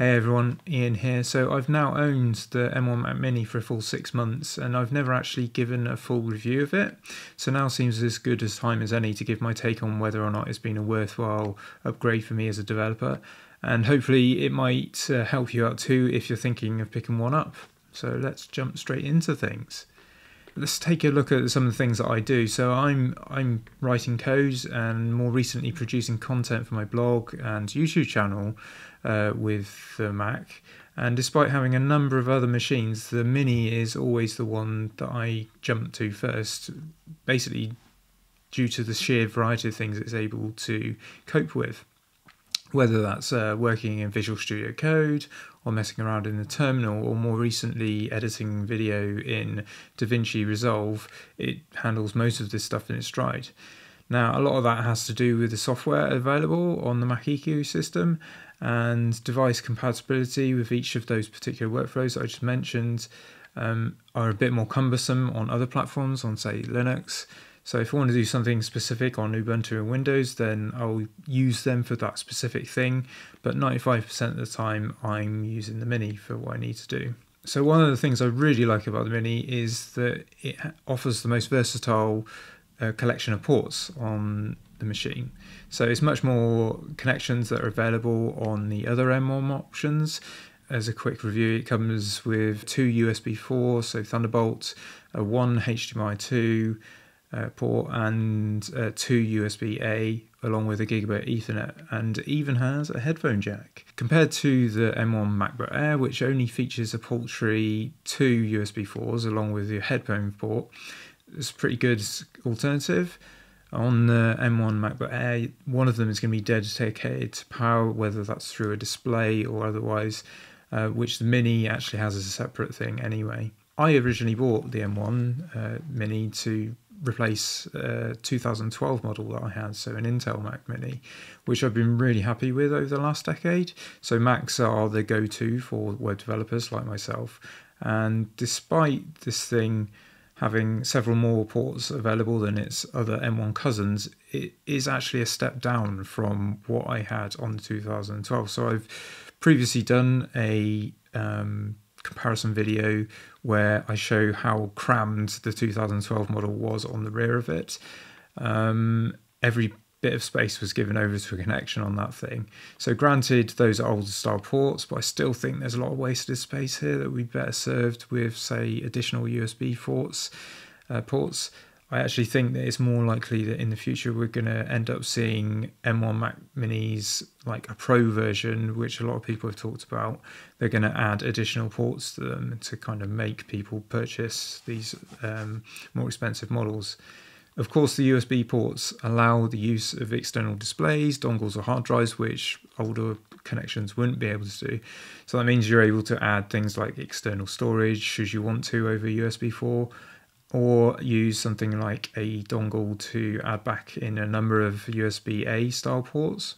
Hey everyone, Ian here. So I've now owned the M1 Mac Mini for a full 6 months and I've never actually given a full review of it. So now seems as good a time as any to give my take on whether or not it's been a worthwhile upgrade for me as a developer. And hopefully it might help you out too if you're thinking of picking one up. So let's jump straight into things. Let's take a look at some of the things that I do. So I'm writing code and more recently producing content for my blog and YouTube channel with the Mac. And despite having a number of other machines, the Mini is always the one that I jump to first, basically due to the sheer variety of things it's able to cope with. Whether that's working in Visual Studio Code or messing around in the terminal, or more recently editing video in DaVinci Resolve, it handles most of this stuff in its stride. Now, a lot of that has to do with the software available on the Mac ecosystem and device compatibility with each of those particular workflows that I just mentioned are a bit more cumbersome on other platforms, on say Linux. So if I want to do something specific on Ubuntu and Windows, then I'll use them for that specific thing. But 95% of the time, I'm using the Mini for what I need to do. So one of the things I really like about the Mini is that it offers the most versatile collection of ports on the machine. So it's much more connections that are available on the other M1 options. As a quick review, it comes with 2 USB 4, so Thunderbolt, one HDMI 2, port and 2 USB-A along with a gigabit Ethernet, and even has a headphone jack. Compared to the M1 MacBook Air, which only features a paltry 2 USB 4s along with your headphone port, it's a pretty good alternative. On the M1 MacBook Air, one of them is going to be dedicated to power, whether that's through a display or otherwise, which the Mini actually has as a separate thing anyway. I originally bought the M1 Mini to replace a 2012 model that I had, so an Intel Mac Mini, which I've been really happy with over the last decade. So Macs are the go-to for web developers like myself, and despite this thing having several more ports available than its other M1 cousins, it is actually a step down from what I had on the 2012. So I've previously done a comparison video where I show how crammed the 2012 model was on the rear of it. Every bit of space was given over to a connection on that thing. So granted, those are older style ports, but I still think there's a lot of wasted space here that would be better served with, say, additional USB ports. I actually think that it's more likely that in the future we're going to end up seeing M1 Mac Minis like a Pro version, which a lot of people have talked about. They're going to add additional ports to them to kind of make people purchase these more expensive models. Of course, the USB ports allow the use of external displays, dongles or hard drives, which older connections wouldn't be able to do. So that means you're able to add things like external storage should you want to over USB 4, or use something like a dongle to add back in a number of USB-A style ports,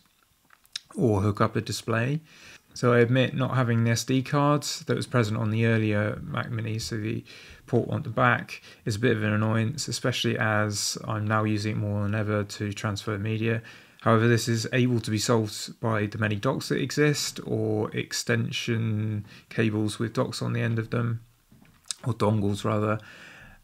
or hook up a display. So I admit not having the SD cards that was present on the earlier Mac Mini, so the port on the back, is a bit of an annoyance, especially as I'm now using it more than ever to transfer media. However, this is able to be solved by the many docks that exist, or extension cables with docks on the end of them, or dongles rather.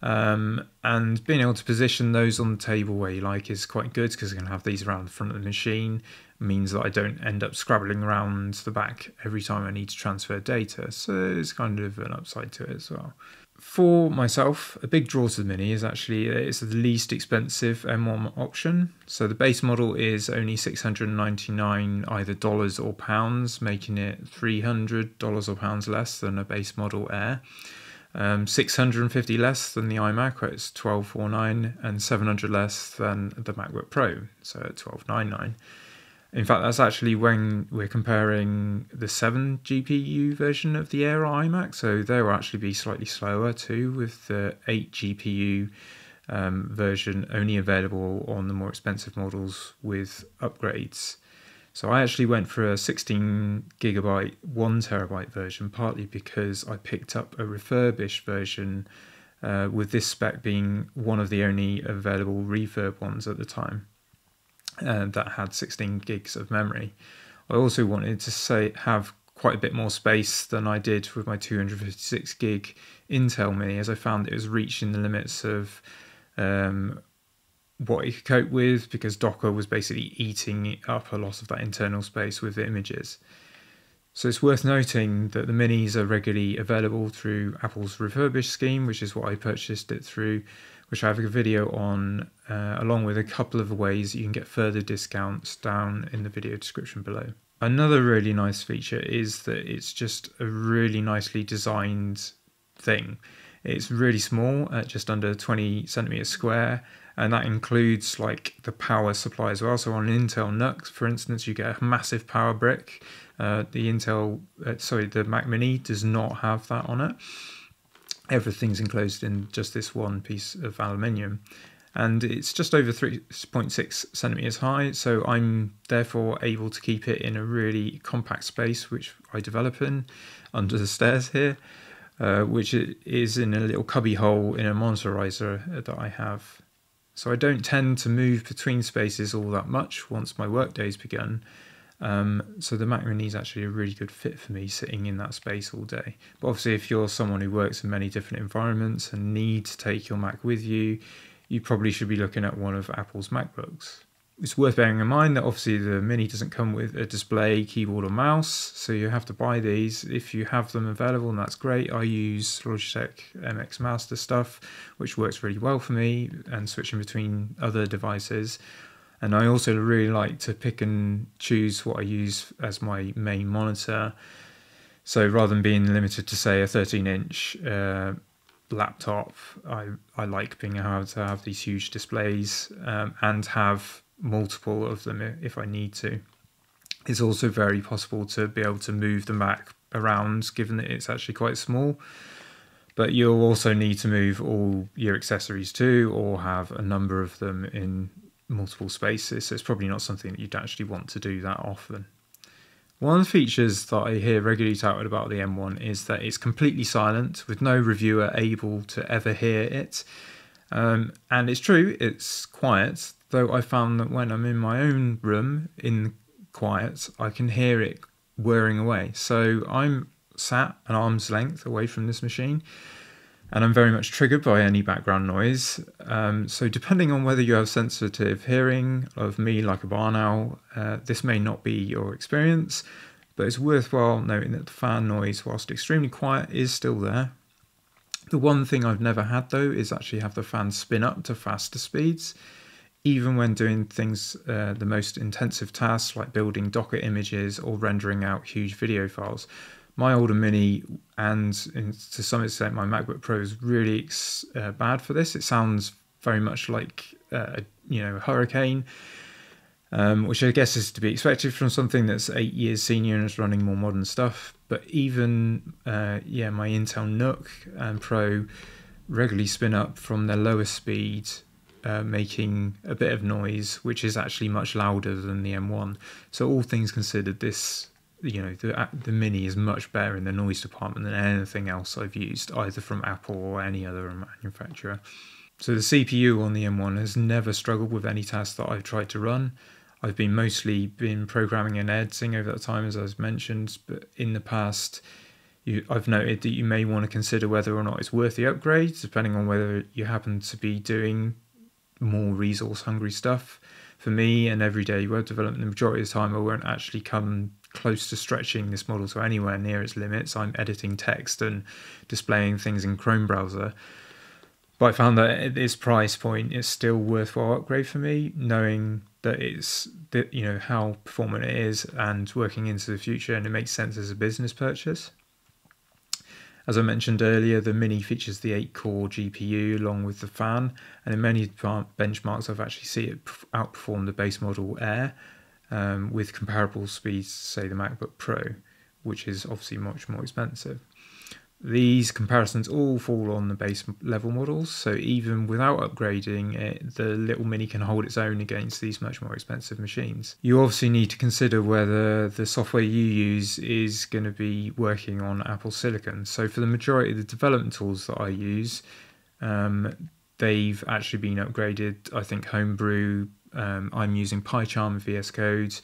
And being able to position those on the table where you like is quite good, because I can have these around the front of the machine. It means that I don't end up scrabbling around the back every time I need to transfer data, so it's kind of an upside to it as well. For myself, a big draw to the Mini is actually it's the least expensive M1 option. So the base model is only $699 either dollars or pounds, making it $300 or pounds less than a base model Air. 650 less than the iMac, where it's $1249, and 700 less than the MacBook Pro, so at $1299. In fact, that's actually when we're comparing the 7 GPU version of the Air iMac, so they will actually be slightly slower too, with the 8 GPU version only available on the more expensive models with upgrades. So I actually went for a 16 gigabyte, 1 terabyte version, partly because I picked up a refurbished version with this spec being one of the only available refurb ones at the time that had 16 gigs of memory. I also wanted to have quite a bit more space than I did with my 256 gig Intel Mini, as I found it was reaching the limits of what it could cope with, because Docker was basically eating up a lot of that internal space with the images. So it's worth noting that the Minis are regularly available through Apple's refurbished scheme, which is what I purchased it through, which I have a video on, along with a couple of ways you can get further discounts down in the video description below. Another really nice feature is that it's just a really nicely designed thing. It's really small, at just under 20 centimeters square, and that includes like the power supply as well. So on an Intel NUC, for instance, you get a massive power brick. The Mac Mini does not have that on it. Everything's enclosed in just this one piece of aluminium, and it's just over 3.6 centimeters high. So I'm therefore able to keep it in a really compact space, which I develop in under the stairs here. Which is in a little cubby hole in a monitorizer that I have. So I don't tend to move between spaces all that much once my workday's begun. So the Mac Mini is actually a really good fit for me, sitting in that space all day. But obviously if you're someone who works in many different environments and need to take your Mac with you, you probably should be looking at one of Apple's MacBooks. It's worth bearing in mind that obviously the Mini doesn't come with a display, keyboard or mouse, so you have to buy these. If you have them available, and that's great. I use Logitech MX Master stuff, which works really well for me, and switching between other devices. And I also really like to pick and choose what I use as my main monitor. So rather than being limited to, say, a 13-inch laptop, I like being able to have these huge displays and have multiple of them if I need to. It's also very possible to be able to move the Mac around, given that it's actually quite small, but you'll also need to move all your accessories too, or have a number of them in multiple spaces, so it's probably not something that you'd actually want to do that often. One of the features that I hear regularly touted about the M1 is that it's completely silent, with no reviewer able to ever hear it. And it's true, it's quiet, though I found that when I'm in my own room in quiet, I can hear it whirring away. So I'm sat an arm's length away from this machine, and I'm very much triggered by any background noise. So depending on whether you have sensitive hearing of me like a barn owl, this may not be your experience, but it's worthwhile noting that the fan noise, whilst extremely quiet, is still there. The one thing I've never had though is actually have the fan spin up to faster speeds, even when doing things, the most intensive tasks like building Docker images or rendering out huge video files. My older Mini and to some extent my MacBook Pro is really bad for this. It sounds very much like a hurricane, which I guess is to be expected from something that's 8 years senior and is running more modern stuff. But even my Intel NUC and Pro regularly spin up from their lowest speed, making a bit of noise, which is actually much louder than the M1. So all things considered, this the Mini is much better in the noise department than anything else I've used, either from Apple or any other manufacturer. So the CPU on the M1 has never struggled with any tasks that I've tried to run. I've mostly been programming and editing over that time, as I've mentioned, but in the past I've noted that you may want to consider whether or not it's worth the upgrade, depending on whether you happen to be doing more resource hungry stuff. For me and everyday web development, the majority of the time I won't actually come close to stretching this model to anywhere near its limits. I'm editing text and displaying things in Chrome browser. But I found that at this price point, it's still worthwhile upgrade for me, knowing that how performant it is and working into the future, and it makes sense as a business purchase. As I mentioned earlier, the Mini features the 8-core GPU along with the fan, and in many benchmarks I've actually seen it outperform the base model Air with comparable speeds to, say, the MacBook Pro, which is obviously much more expensive. These comparisons all fall on the base level models, so even without upgrading it, the little Mini can hold its own against these much more expensive machines. You obviously need to consider whether the software you use is going to be working on Apple Silicon. So for the majority of the development tools that I use, they've actually been upgraded. I think Homebrew, I'm using PyCharm and VS Code,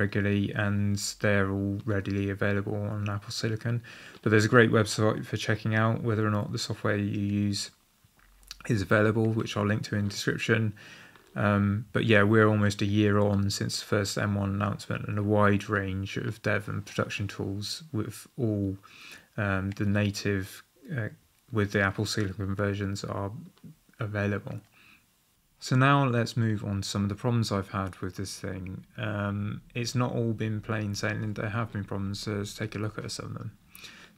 regularly, and they're all readily available on Apple Silicon. But there's a great website for checking out whether or not the software you use is available, which I'll link to in the description. But yeah, we're almost a year on since the first M1 announcement, and a wide range of dev and production tools with all the native with the Apple Silicon versions are available. So now let's move on to some of the problems I've had with this thing. It's not all been plain sailing, there have been problems, so let's take a look at some of them.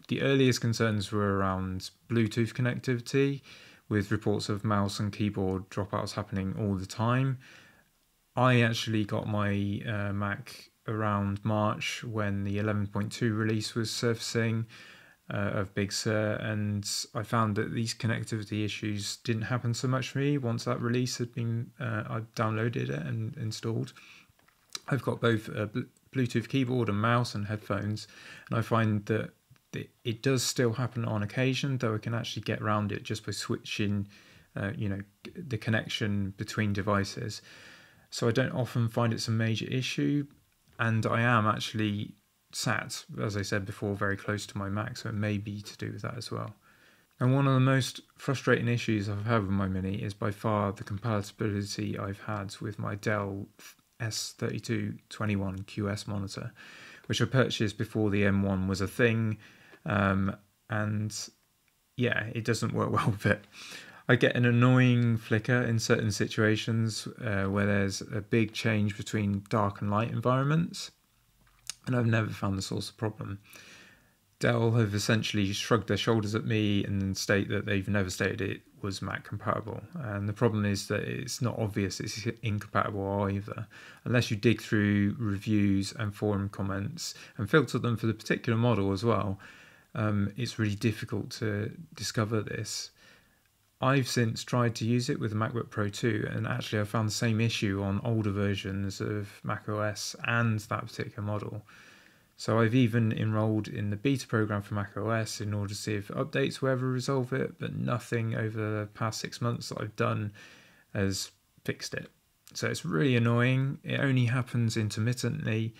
The earliest concerns were around Bluetooth connectivity, with reports of mouse and keyboard dropouts happening all the time. I actually got my Mac around March when the 11.2 release was surfacing of Big Sur, and I found that these connectivity issues didn't happen so much for me once that release had been, I downloaded it and installed. I've got both a Bluetooth keyboard and mouse and headphones, and I find that it does still happen on occasion, though I can actually get around it just by switching the connection between devices. So I don't often find it's a major issue, and I am actually sat, as I said before, very close to my Mac, so it may be to do with that as well. And one of the most frustrating issues I've had with my Mini is by far the compatibility I've had with my Dell S3221 QS monitor, which I purchased before the M1 was a thing, and yeah, it doesn't work well with it. I get an annoying flicker in certain situations where there's a big change between dark and light environments, and I've never found the source of the problem. Dell have essentially shrugged their shoulders at me and state that they've never stated it was Mac compatible. And the problem is that it's not obvious it's incompatible either. Unless you dig through reviews and forum comments and filter them for the particular model as well, it's really difficult to discover this. I've since tried to use it with the MacBook Pro 2, and actually I found the same issue on older versions of macOS and that particular model. So I've even enrolled in the beta program for macOS in order to see if updates will ever resolve it, but nothing over the past 6 months that I've done has fixed it. So it's really annoying. It only happens intermittently,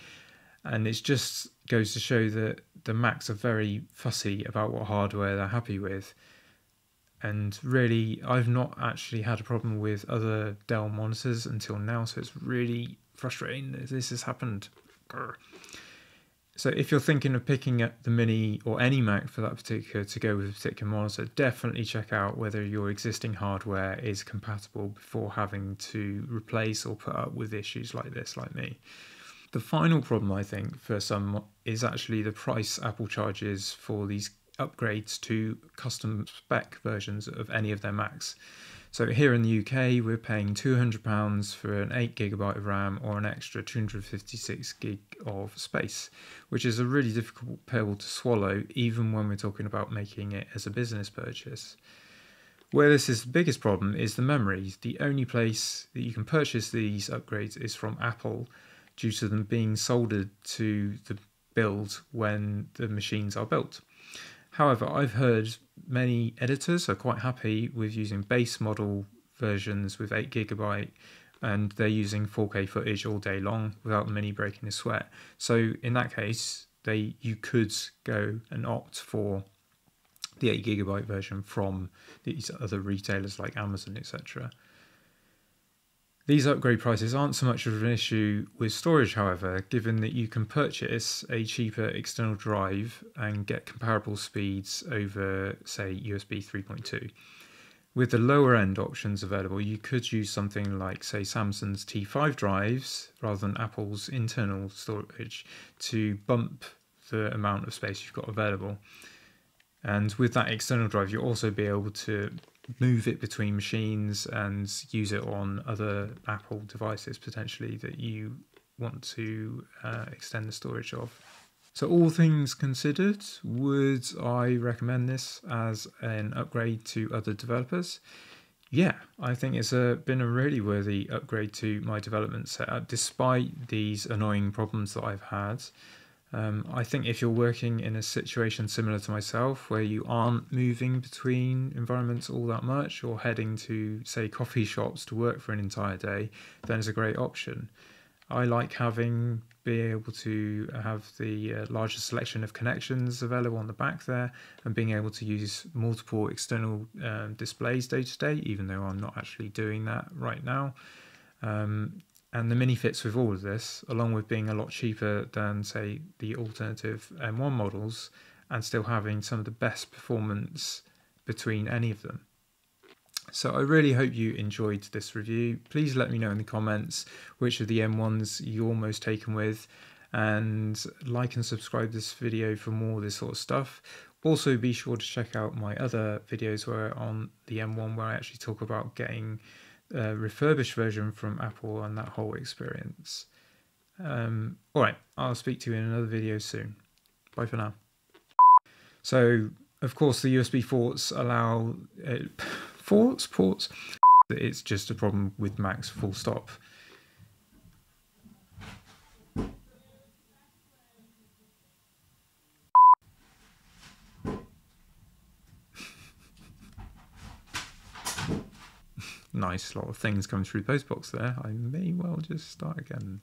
and it just goes to show that the Macs are very fussy about what hardware they're happy with. And really, I've not actually had a problem with other Dell monitors until now, so it's really frustrating that this has happened. Grr. So if you're thinking of picking up the Mini or any Mac for that particular to go with a particular monitor, definitely check out whether your existing hardware is compatible before having to replace or put up with issues like this, like me. The final problem, I think, for some is actually the price Apple charges for these upgrades to custom spec versions of any of their Macs. So here in the UK, we're paying £200 for an 8GB of RAM or an extra 256GB of space, which is a really difficult pill to swallow, even when we're talking about making it as a business purchase. Where this is the biggest problem is the memory. The only place that you can purchase these upgrades is from Apple, due to them being soldered to the build when the machines are built. However, I've heard many editors are quite happy with using base model versions with 8GB, and they're using 4K footage all day long without the Mini breaking a sweat. So in that case, you could go and opt for the 8GB version from these other retailers like Amazon, etc. These upgrade prices aren't so much of an issue with storage, however, given that you can purchase a cheaper external drive and get comparable speeds over, say, USB 3.2. With the lower end options available, you could use something like, say, Samsung's T5 drives rather than Apple's internal storage to bump the amount of space you've got available. And with that external drive, you'll also be able to move it between machines and use it on other Apple devices potentially that you want to extend the storage of. So all things considered, would I recommend this as an upgrade to other developers? Yeah, I think it's been a really worthy upgrade to my development setup despite these annoying problems that I've had. I think if you're working in a situation similar to myself, where you aren't moving between environments all that much or heading to, say, coffee shops to work for an entire day, then it's a great option. I like being able to have the larger selection of connections available on the back there, and being able to use multiple external displays day to day, even though I'm not actually doing that right now. And the Mini fits with all of this, along with being a lot cheaper than, say, the alternative M1 models, and still having some of the best performance between any of them. So I really hope you enjoyed this review. Please let me know in the comments which of the M1s you're most taken with, and like and subscribe this video for more of this sort of stuff. Also, be sure to check out my other videos where on the M1 where I actually talk about getting a refurbished version from Apple and that whole experience. Alright, I'll speak to you in another video soon. Bye for now. So, of course, the USB ports allow... ports? It's just a problem with Macs, full stop. Nice lot of things coming through the postbox there. I may well just start again.